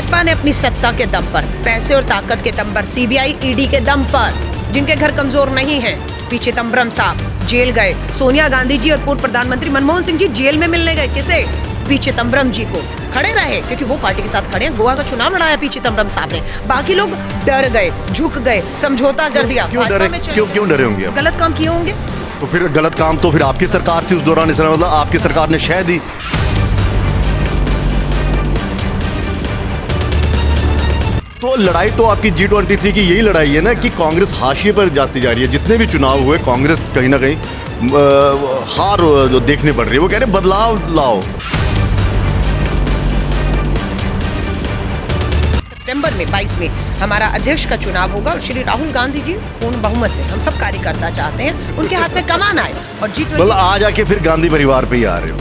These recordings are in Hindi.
भाजपा ने अपनी सत्ता के दम पर, पैसे और ताकत के दम पर, सीबीआई ईडी के दम पर, जिनके घर कमजोर नहीं हैं, पी चिदंबरम साहब जेल गए, सोनिया गांधी जी और पूर्व प्रधानमंत्री मनमोहन सिंह जी जेल में मिलने गए, किसे? पी चिदंबरम जी को। खड़े रहे क्योंकि वो पार्टी के साथ खड़े हैं। गोवा का चुनाव लड़ाया पी चिदंबरम साहब ने, बाकी लोग डर गए, झुक गए, समझौता कर दिया। क्यों डरे होंगे? गलत काम किए होंगे। तो फिर गलत काम तो फिर आपकी सरकार थी उस दौरान, इसलिए मतलब आपकी सरकार ने शह दी। तो लड़ाई तो आपकी G23 की यही लड़ाई है ना कि कांग्रेस हाशिए पर जाती जा रही है। जितने भी चुनाव हुए कांग्रेस कहीं ना कहीं हार जो देखने पड़ रही है। वो कह रहे हैं बदलाव लाओ। सितंबर में 22 में हमारा अध्यक्ष का चुनाव होगा और श्री राहुल गांधी जी पूर्ण बहुमत से, हम सब कार्यकर्ता चाहते हैं उनके हाथ में कमान आए और G20 मतलब आ जाके फिर गांधी परिवार पे ही आ रहे हो।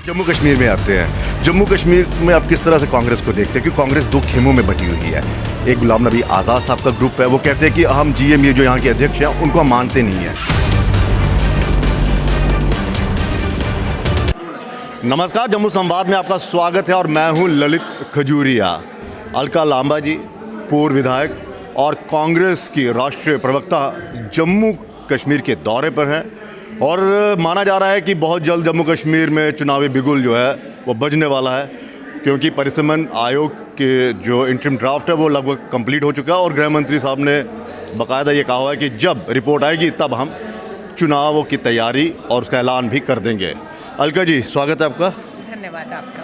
जम्मू कश्मीर में आते हैं। जम्मू कश्मीर में आप किस तरह से कांग्रेस को देखते हैं? क्योंकि कांग्रेस दो खेमों में बटी हुई है। एक गुलाम नबी आज़ाद साहब का ग्रुप है, वो कहते हैं कि हम GMU जो यहाँ के अध्यक्ष हैं उनको हम मानते नहीं हैं। नमस्कार, जम्मू संवाद में आपका स्वागत है और मैं हूँ ललित खजूरिया। अलका लांबा जी पूर्व विधायक और कांग्रेस की राष्ट्रीय प्रवक्ता जम्मू कश्मीर के दौरे पर हैं और माना जा रहा है कि बहुत जल्द जम्मू कश्मीर में चुनावी बिगुल जो है वो बजने वाला है, क्योंकि परिसमन आयोग के जो इंटरिम ड्राफ्ट है वो लगभग कंप्लीट हो चुका है और गृह मंत्री साहब ने बाकायदा ये कहा हुआ है कि जब रिपोर्ट आएगी तब हम चुनावों की तैयारी और उसका ऐलान भी कर देंगे। अलका जी, स्वागत है आपका। धन्यवाद आपका।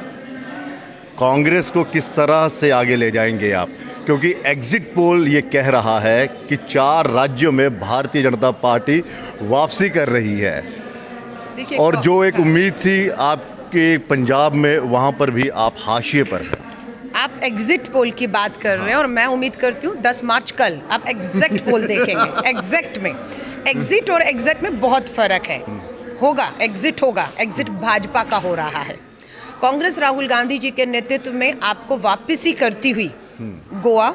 कांग्रेस को किस तरह से आगे ले जाएंगे आप? क्योंकि एग्जिट पोल ये कह रहा है कि 4 राज्यों में भारतीय जनता पार्टी वापसी कर रही है और जो एक उम्मीद थी आपके पंजाब में, वहाँ पर भी आप हाशिए पर हैं। आप एग्जिट पोल की बात कर रहे हैं और मैं उम्मीद करती हूँ 10 मार्च कल आप एग्जैक्ट पोल देखेंगे। एग्जैक्ट में, एग्जिट और एग्जैक्ट में बहुत फर्क है। होगा एग्जिट, होगा एग्जिट भाजपा का हो रहा है। कांग्रेस राहुल गांधी जी के नेतृत्व में आपको वापसी करती हुई गोवा,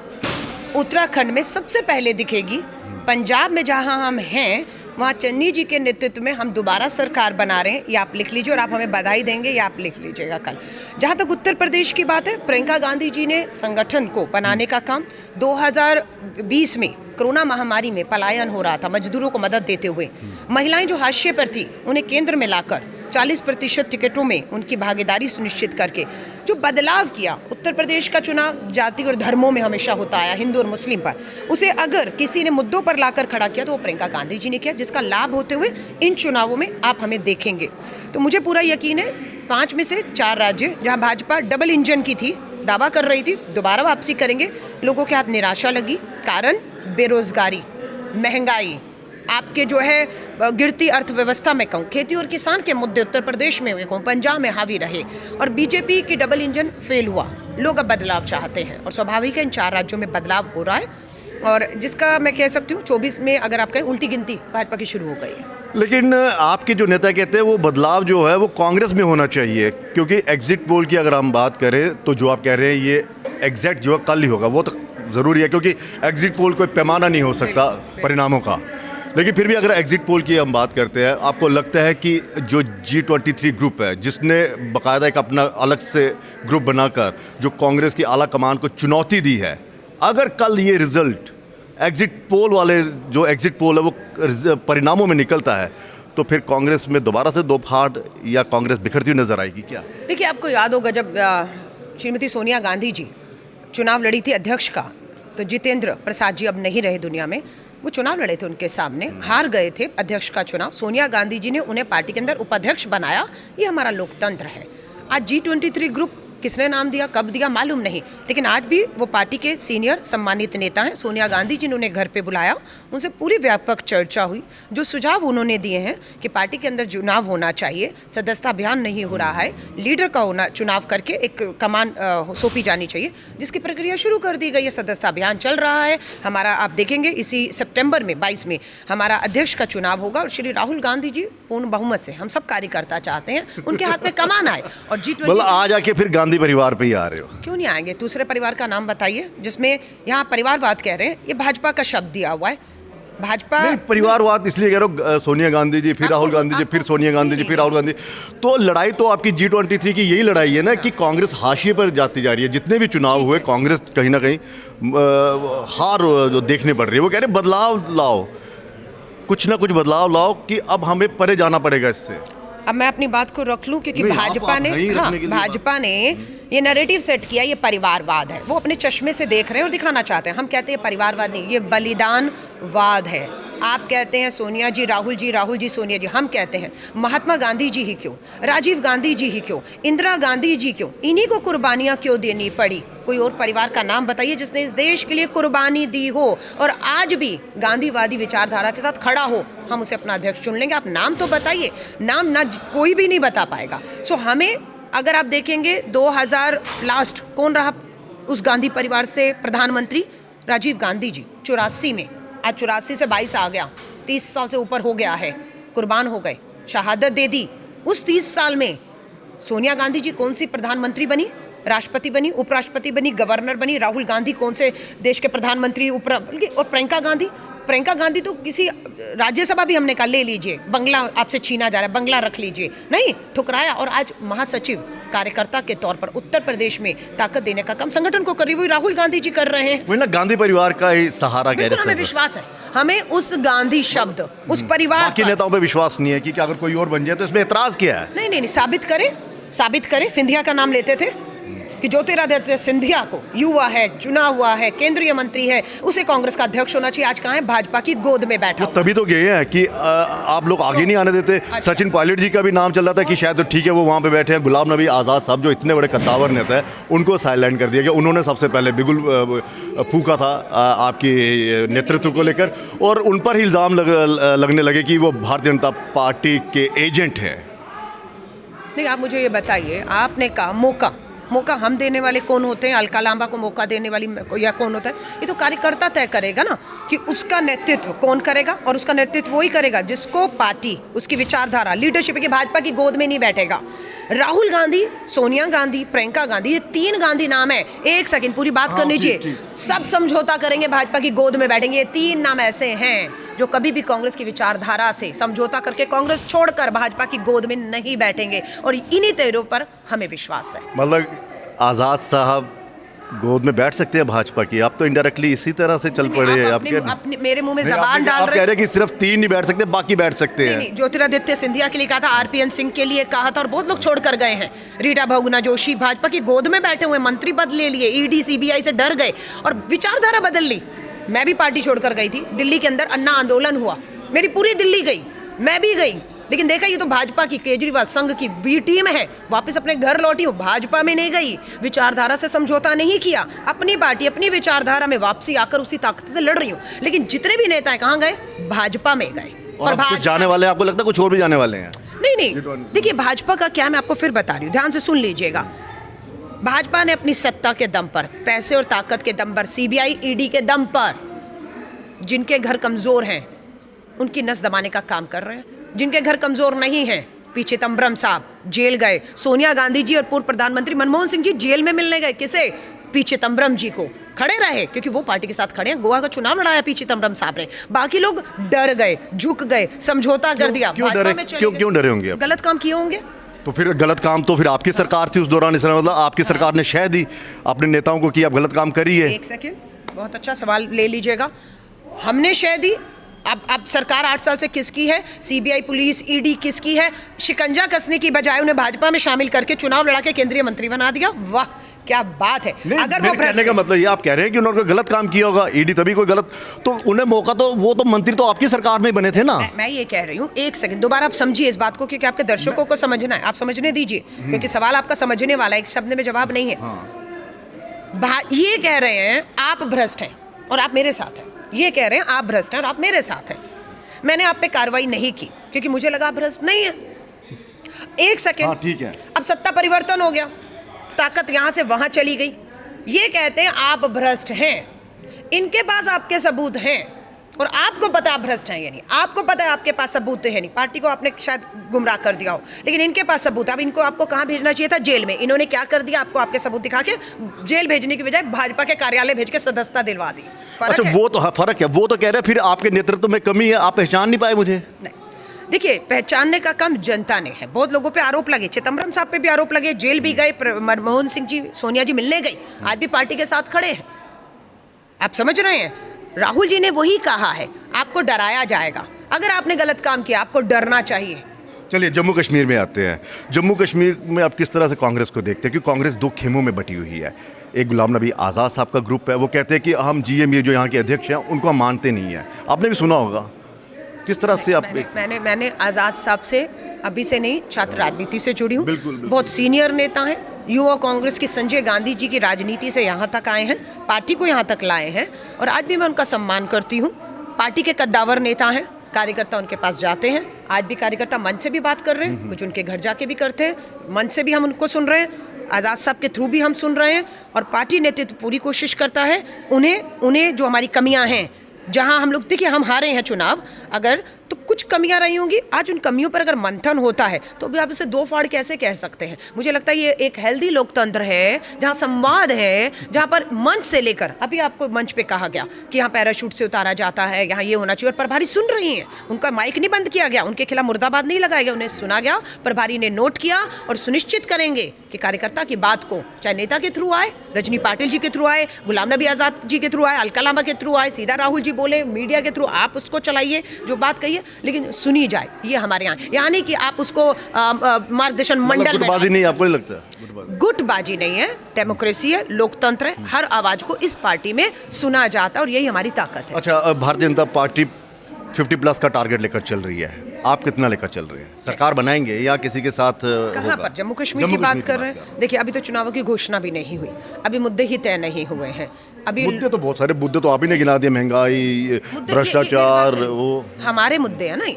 उत्तराखंड में सबसे पहले दिखेगी। पंजाब में जहां हम हैं वहां चन्नी जी के नेतृत्व में हम दोबारा सरकार बना रहे हैं। ये आप लिख लीजिए और आप हमें बधाई देंगे, ये आप लिख लीजिएगा कल। जहां तक उत्तर प्रदेश की बात है, प्रियंका गांधी जी ने संगठन को बनाने का काम 2020 में कोरोना महामारी में पलायन हो रहा था, मजदूरों को मदद देते हुए, महिलाएं जो हाशिए पर थी उन्हें केंद्र में लाकर 40% टिकटों में उनकी भागीदारी सुनिश्चित करके जो बदलाव किया। उत्तर प्रदेश का चुनाव जाति और धर्मों में हमेशा होता आया, हिंदू और मुस्लिम पर, उसे अगर किसी ने मुद्दों पर लाकर खड़ा किया तो वो प्रियंका गांधी जी ने किया, जिसका लाभ होते हुए इन चुनावों में आप हमें देखेंगे। तो मुझे पूरा यकीन है 5 में से 4 राज्य जहाँ भाजपा डबल इंजन की थी, दावा कर रही थी दोबारा वापसी करेंगे, लोगों के हाथ निराशा लगी। कारण बेरोजगारी, महंगाई, आपके जो है गिरती अर्थव्यवस्था में कहूँ, खेती और किसान के मुद्दे उत्तर प्रदेश में कहूँ, पंजाब में हावी रहे और बीजेपी की डबल इंजन फेल हुआ। लोग अब बदलाव चाहते हैं और स्वाभाविक है इन 4 राज्यों में बदलाव हो रहा है और जिसका मैं कह सकती हूँ 24 में अगर आप कहें उल्टी गिनती भाजपा की शुरू हो गई है। लेकिन आपके जो नेता कहते हैं वो बदलाव जो है वो कांग्रेस में होना चाहिए, क्योंकि एग्जिट पोल की अगर हम बात करें तो जो आप कह रहे हैं ये एग्जैक्ट जो है कल ही होगा, वो तो ज़रूरी है क्योंकि एग्जिट पोल कोई पैमाना नहीं हो सकता परिणामों का। लेकिन फिर भी अगर एग्जिट पोल की हम बात करते हैं, आपको लगता है कि जो G23 ग्रुप है जिसने बाकायदा एक अपना अलग से ग्रुप बनाकर जो कांग्रेस की आला कमान को चुनौती दी है, अगर कल ये रिजल्ट एग्जिट पोल वाले जो एग्जिट पोल है वो परिणामों में निकलता है तो फिर कांग्रेस में दोबारा से दो फाड़ या कांग्रेस बिखरती हुई नजर आएगी क्या? देखिए, आपको याद होगा जब श्रीमती सोनिया गांधी जी चुनाव लड़ी थी अध्यक्ष का, तो जितेंद्र प्रसाद जी अब नहीं रहे दुनिया में, वो चुनाव लड़े थे उनके सामने, हार गए थे अध्यक्ष का चुनाव। सोनिया गांधी जी ने उन्हें पार्टी के अंदर उपाध्यक्ष बनाया। ये हमारा लोकतंत्र है। आज G23 ग्रुप किसने नाम दिया, कब दिया, मालूम नहीं, लेकिन आज भी वो पार्टी के सीनियर सम्मानित नेता हैं। सोनिया गांधी जी ने उन्हें घर पे बुलाया, उनसे पूरी व्यापक चर्चा हुई। जो सुझाव उन्होंने दिए हैं कि पार्टी के अंदर चुनाव होना चाहिए, सदस्यता अभियान नहीं हो रहा है, लीडर का होना, चुनाव करके एक कमान सौंपी जानी चाहिए, जिसकी प्रक्रिया शुरू कर दी गई है। सदस्यता अभियान चल रहा है हमारा। आप देखेंगे इसी सितंबर में 22 में हमारा अध्यक्ष का चुनाव होगा और श्री राहुल गांधी जी पूर्ण बहुमत से, हम सब कार्यकर्ता चाहते हैं उनके हाथ में कमान आए और G20 आ जाके फिर गांधी परिवार पे ही आ रहे हो? क्यों नहीं आएंगे? दूसरे परिवार का नाम बताइए जिसमें यहाँ परिवारवाद कह रहे हैं, ये भाजपा का शब्द दिया हुआ है। भाजपा नहीं, परिवारवाद इसलिए कह रहा हूँ, सोनिया गांधी जी, फिर राहुल गांधी जी, फिर सोनिया गांधी जी, फिर राहुल गांधी, तो लड़ाई तो आपकी G23 की यही लड़ाई है ना कि कांग्रेस हाशिए पर जाती जा रही है। जितने भी चुनाव हुए कांग्रेस कहीं ना कहीं हार जो देखने पड़ रही है। वो कह रहे बदलाव लाओ, कुछ ना कुछ बदलाव लाओ कि अब हमें परे जाना पड़ेगा इससे। अब मैं अपनी बात को रख लूं क्योंकि नहीं, भाजपा आप ने नहीं रखने के लिए भाजपा ने ये नैरेटिव सेट किया, ये परिवारवाद है। वो अपने चश्मे से देख रहे हैं और दिखाना चाहते हैं। हम कहते हैं परिवारवाद नहीं, ये बलिदानवाद है। आप कहते हैं सोनिया जी, राहुल जी, सोनिया जी। हम कहते हैं महात्मा गांधी जी ही क्यों, राजीव गांधी जी ही क्यों, इंदिरा गांधी जी क्यों, इन्हीं को कुर्बानियां क्यों देनी पड़ी? कोई और परिवार का नाम बताइए जिसने इस देश के लिए कुर्बानी दी हो और आज भी गांधीवादी विचारधारा के साथ खड़ा हो। हम उसे अपना अध्यक्ष चुन लेंगे। आप नाम तो बताइए, नाम ना कोई भी नहीं बता पाएगा। सो हमें, अगर आप देखेंगे 2000 लास्ट कौन रहा उस गांधी परिवार से प्रधानमंत्री? राजीव गांधी जी 84 में। आज 84 से 22 आ गया, 30 साल से ऊपर हो गया है, कुर्बान हो गए, शहादत दे दी। उस 30 साल में सोनिया गांधी जी कौन सी प्रधानमंत्री बनी, राष्ट्रपति बनी, उपराष्ट्रपति बनी, गवर्नर बनी? राहुल गांधी कौन से देश के प्रधानमंत्री, और प्रियंका गांधी तो किसी राज्यसभा भी हमने कहा ले लीजिए, बंगला आपसे छीना जा रहा है, बंगला रख लीजिए, नहीं, ठुकराया। और आज महासचिव कार्यकर्ता के तौर पर उत्तर प्रदेश में ताकत देने का काम संगठन को कर रही हुई राहुल गांधी जी कर रहे हैं। वही ना, गांधी परिवार का ही सहारा कह रहे हैं। हमें विश्वास है, हमें उस गांधी शब्द, उस परिवार बाकी नेताओं पे विश्वास नहीं है कि अगर कोई और बन जाए तो इसमें एतराज क्या है? नहीं, साबित करें। सिंधिया का नाम लेते थे कि ज्योतिरादित्य सिंधिया को, युवा है, चुना हुआ है, केंद्रीय मंत्री है, उसे कांग्रेस का अध्यक्ष होना चाहिए। आज कहाँ है? भाजपा की गोद में बैठा। वो तभी तो गए हैं कि आप लोग आगे नहीं आने देते। सचिन पायलट जी का भी नाम चल रहा था कि शायद तो ठीक है वो वहाँ पे बैठे हैं। गुलाम नबी आज़ाद साहब जो इतने बड़े कद्दावर नेता है, उनको साइलेंट कर दिया गया। उन्होंने सबसे पहले बिगुल फूका था आपकी नेतृत्व को लेकर, और उन पर ही इल्ज़ाम लगने लगे कि वो भारतीय जनता पार्टी के एजेंट हैं। नहीं, आप मुझे ये बताइए, आपने कहा मौका हम देने वाले कौन होते हैं? अलका लांबा को मौका देने वाली या कौन होता है? ये तो कार्यकर्ता तय करेगा ना कि उसका नेतृत्व कौन करेगा, और उसका नेतृत्व वही करेगा जिसको पार्टी, उसकी विचारधारा, लीडरशिप की भाजपा की गोद में नहीं बैठेगा। राहुल गांधी, सोनिया गांधी, प्रियंका गांधी, ये 3 गांधी नाम है। एक सेकंड, पूरी बात करनी चाहिए। सब समझौता करेंगे, भाजपा की गोद में बैठेंगे। ये 3 नाम ऐसे हैं जो कभी भी कांग्रेस की विचारधारा से समझौता करके कांग्रेस छोड़कर भाजपा की गोद में नहीं बैठेंगे, और इन्हीं तेरों पर हमें विश्वास है। मतलब आज़ाद साहब गोद में बैठ सकते हैं भाजपा की? आप तो इनडायरेक्टली इसी तरह से चल पड़े हैं। आप मेरे मुंह में जबान डाल रहे हैं कि सिर्फ 3 नहीं बैठ सकते, बाकी बैठ सकते हैं। नहीं, ज्योतिरादित्य सिंधिया के लिए कहा था, आरपीएन सिंह के लिए कहा था, और बहुत लोग छोड़कर गए हैं। रीटा बहुगुणा जोशी भाजपा की गोद में बैठे हुए, मंत्री पद ले लिए, ईडी सीबीआई से डर गए और विचारधारा बदल ली। मैं भी पार्टी छोड़कर गई थी, दिल्ली के अंदर अन्ना आंदोलन हुआ, मेरी पूरी दिल्ली गई, मैं भी गई, लेकिन देखा ये तो भाजपा की केजरीवाल संघ की बी टीम है, वापस अपने घर लौटी हूँ, भाजपा में नहीं गई, विचारधारा से समझौता नहीं किया, अपनी पार्टी अपनी विचारधारा में वापसी आकर उसी ताकत से लड़ रही हूँ। लेकिन जितने भी नेता कहाँ गए? भाजपा में गए। और जाने वाले, आपको लगता है कुछ और भी जाने वाले हैं? नहीं, देखिए भाजपा का क्या, मैं आपको फिर बता रही हूँ, ध्यान से सुन लीजिएगा। भाजपा ने अपनी सत्ता के दम पर, पैसे और ताकत के दम पर, सीबीआई ईडी के दम पर, जिनके घर कमजोर हैं उनकी नस दबाने का काम कर रहे हैं। जिनके घर कमजोर नहीं हैं, पी चिदंबरम साहब जेल गए, सोनिया गांधी जी और पूर्व प्रधानमंत्री मनमोहन सिंह जी जेल में मिलने गए। किसे? पी चिदंबरम जी को। खड़े रहे क्योंकि वो पार्टी के साथ खड़े हैं। गोवा का चुनाव लड़ाया पी चिदंबरम साहब ने, बाकी लोग डर गए, झुक गए, समझौता कर दिया। क्यों डरे होंगे? गलत काम किए होंगे। तो फिर गलत काम तो फिर आपकी सरकार थी उस दौरान, इसलिए मतलब आपकी सरकार ने शह दी अपने नेताओं को कि आप गलत काम करिए। एक सेकेंड, बहुत अच्छा सवाल ले लीजिएगा। हमने शह दी। अब सरकार 8 साल से किसकी है? सीबीआई, पुलिस, ईडी किसकी है? शिकंजा कसने की बजाय उन्हें भाजपा में शामिल करके चुनाव लड़ा के केंद्रीय मंत्री बना दिया। वाह क्या बात है। अगर वो कहने का मतलब ये आप कह रहे हैं कि उन्होंने गलत काम किया होगा, ईडी तभी कोई गलत, तो उन्हें मौका, तो वो तो मंत्री तो आपकी सरकार में बने थे ना। मैं ये कह रही हूँ, एक सेकंड दोबारा आप समझिए इस बात को, क्योंकि आपके दर्शकों को समझना है, आप समझने दीजिए, क्योंकि सवाल आपका समझने वाला है, एक शब्द में जवाब नहीं है। ये कह रहे हैं आप भ्रष्ट हैं और आप मेरे साथ हैं, ये कह रहे हैं आप भ्रष्ट हैं और आप मेरे साथ हैं। मैंने आप पे कार्रवाई नहीं की क्योंकि मुझे लगा आप भ्रष्ट नहीं है। एक सेकंड, ठीक है, अब सत्ता परिवर्तन हो गया, ताकत यहां से वहां चली गई, ये कहते हैं आप भ्रष्ट हैं, इनके पास आपके सबूत हैं और आपको पता है आप भ्रष्ट हैं या नहीं, आपको पता है आपके पास सबूत है नहीं, पार्टी को आपने शायद गुमराह कर दिया हो, लेकिन इनके पास सबूत है। अब इनको आपको कहाँ भेजना चाहिए था? जेल में। इन्होंने क्या कर दिया? आपको आपके सबूत दिखा के जेल भेजने की बजाय भाजपा के कार्यालय भेज के सदस्यता दिलवा दी। अच्छा, वो तो फर्क है, वो तो कह रहे हैं फिर आपके नेतृत्व में कमी है, आप पहचान नहीं पाए मुझे। नहीं, देखिए, पहचानने का काम जनता ने है। बहुत लोगों पे आरोप लगे, चिदम्बरम साहब पे भी आरोप लगे, जेल भी गए, मनमोहन सिंह जी, सोनिया जी मिलने गई, आज भी पार्टी के साथ खड़े हैं। आप समझ रहे हैं? राहुल जी ने वही कहा है, आपको डराया जाएगा। अगर आपने गलत काम किया, आपको डरना चाहिए। चलिए जम्मू कश्मीर में आते हैं। जम्मू कश्मीर में आप किस तरह से कांग्रेस को देखते हैं? क्योंकि कांग्रेस दो खेमों में बटी हुई है। एक गुलाम नबी आज़ाद साहब का ग्रुप है, वो कहते हैं कि हम GMA जो यहाँ के अध्यक्ष हैं उनको हम मानते नहीं हैं। आपने भी सुना होगा, किस तरह से आप? मैंने आज़ाद साहब से अभी से नहीं, छात्र राजनीति से जुड़ी हूँ। बहुत सीनियर नेता हैं, युवा कांग्रेस की संजय गांधी जी की राजनीति से यहाँ तक आए हैं, पार्टी को यहाँ तक लाए हैं, और आज भी मैं उनका सम्मान करती हूँ। पार्टी के कद्दावर नेता हैं, कार्यकर्ता उनके पास जाते हैं। आज भी कार्यकर्ता मंच से भी बात कर रहे हैं, कुछ उनके घर जाके भी करते हैं, मंच से भी हम उनको सुन रहे हैं, आज़ाद साहब के थ्रू भी हम सुन रहे हैं। और पार्टी नेतृत्व पूरी कोशिश करता है उन्हें जो हमारी कमियां हैं, जहां हम लोग, देखिए हम हारे हैं चुनाव, अगर तो कुछ कमियां रही होंगी, आज उन कमियों पर अगर मंथन होता है तो भी आप इसे दो फाड़ कैसे कह सकते हैं? मुझे लगता है ये एक हेल्दी लोकतंत्र है, जहां संवाद है, जहां पर मंच से लेकर, अभी आपको मंच पे कहा गया कि यहाँ पैराशूट से उतारा जाता है, यहाँ ये होना चाहिए, और प्रभारी सुन रही हैं, उनका माइक नहीं बंद किया गया, उनके खिलाफ मुर्दाबाद नहीं लगाया गया, उन्हें सुना गया, प्रभारी ने नोट किया और सुनिश्चित करेंगे कि कार्यकर्ता की बात को, चाहे नेता के थ्रू आए, रजनी पाटिल जी के थ्रू आए, गुलाम नबी आज़ाद जी के थ्रू आए, अलका लांबा के थ्रू आए, सीधा राहुल जी बोले, मीडिया के थ्रू आप उसको चलाइए, जो बात कहिए, लेकिन सुनी जाए। ये हमारे यहाँ, यानी कि आप उसको मार्गदर्शन मंडल में, गुटबाजी नहीं, आपको नहीं लगता? गुटबाजी नहीं है, डेमोक्रेसी है, लोकतंत्र है, हर आवाज को इस पार्टी में सुना जाता है और यही हमारी ताकत है। अच्छा, भारतीय जनता पार्टी 50+ का टारगेट लेकर चल रही है, आप कितना लेकर चल रहे हैं? सरकार बनाएंगे या किसी के साथ? कहाँ पर? जम्मू कश्मीर की बात कर रहे हैं। देखिए, अभी तो चुनावों की घोषणा भी नहीं हुई, अभी मुद्दे ही तय नहीं हुए हैं। अभी मुद्दे तो बहुत सारे, मुद्दे तो आप ही ने गिना दिए, महंगाई, भ्रष्टाचार, वो हमारे मुद्दे हैं ना।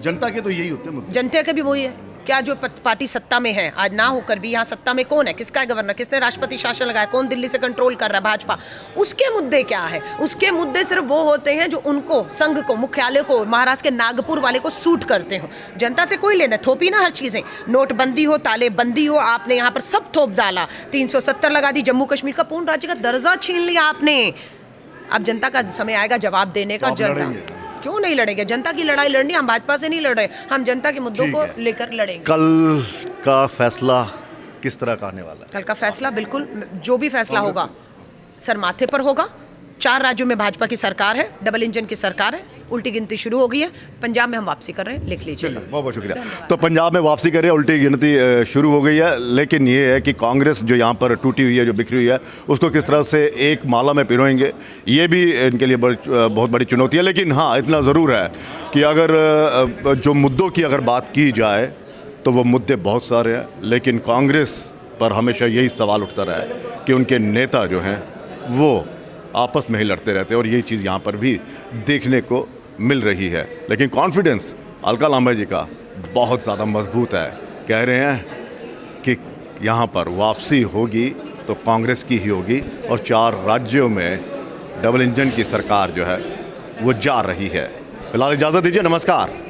जनता के तो यही होते हैं मुद्दे। जनता के भी वही है। क्या जो पार्टी सत्ता में है, आज ना होकर भी यहाँ सत्ता में कौन है? किसका है गवर्नर? किसने राष्ट्रपति शासन लगाया? कौन दिल्ली से कंट्रोल कर रहा है? भाजपा। उसके मुद्दे क्या है? उसके मुद्दे सिर्फ वो होते हैं जो उनको, संघ को, मुख्यालय को, महाराष्ट्र के नागपुर वाले को सूट करते हो। जनता से कोई लेना, थोपी ना हर चीज़ें, नोटबंदी हो, तालेबंदी हो, आपने यहाँ पर सब थोप डाला, 370 लगा दी, जम्मू कश्मीर का पूर्ण राज्य का दर्जा छीन लिया आपने। अब जनता का समय आएगा जवाब देने का। जनता क्यों नहीं लड़ेंगे? जनता की लड़ाई लड़नी, हम भाजपा से नहीं लड़ रहे, हम जनता के मुद्दों को लेकर लड़ेंगे। कल का फैसला किस तरह का आने वाला है? कल का फैसला बिल्कुल, जो भी फैसला होगा सर माथे पर होगा। 4 राज्यों में भाजपा की सरकार है, डबल इंजन की सरकार है, उल्टी गिनती शुरू हो गई है। पंजाब में हम वापसी कर रहे हैं, लिख लीजिए। बहुत बहुत शुक्रिया। तो पंजाब में वापसी कर रहे हैं, उल्टी गिनती शुरू हो गई है, लेकिन ये है कि कांग्रेस जो यहाँ पर टूटी हुई है, जो बिखरी हुई है, उसको किस तरह से एक माला में पिरोएंगे, ये भी इनके लिए बहुत बड़ी चुनौती है। लेकिन हाँ, इतना ज़रूर है कि अगर जो मुद्दों की अगर बात की जाए तो वो मुद्दे बहुत सारे हैं, लेकिन कांग्रेस पर हमेशा यही सवाल उठता रहा है कि उनके नेता जो हैं वो आपस में ही लड़ते रहते हैं, और यही चीज़ यहाँ पर भी देखने को मिल रही है। लेकिन कॉन्फिडेंस अलका लांबा जी का बहुत ज़्यादा मजबूत है। कह रहे हैं कि यहाँ पर वापसी होगी तो कांग्रेस की ही होगी, और 4 राज्यों में डबल इंजन की सरकार जो है वो जा रही है। फिलहाल इजाज़त दीजिए, नमस्कार।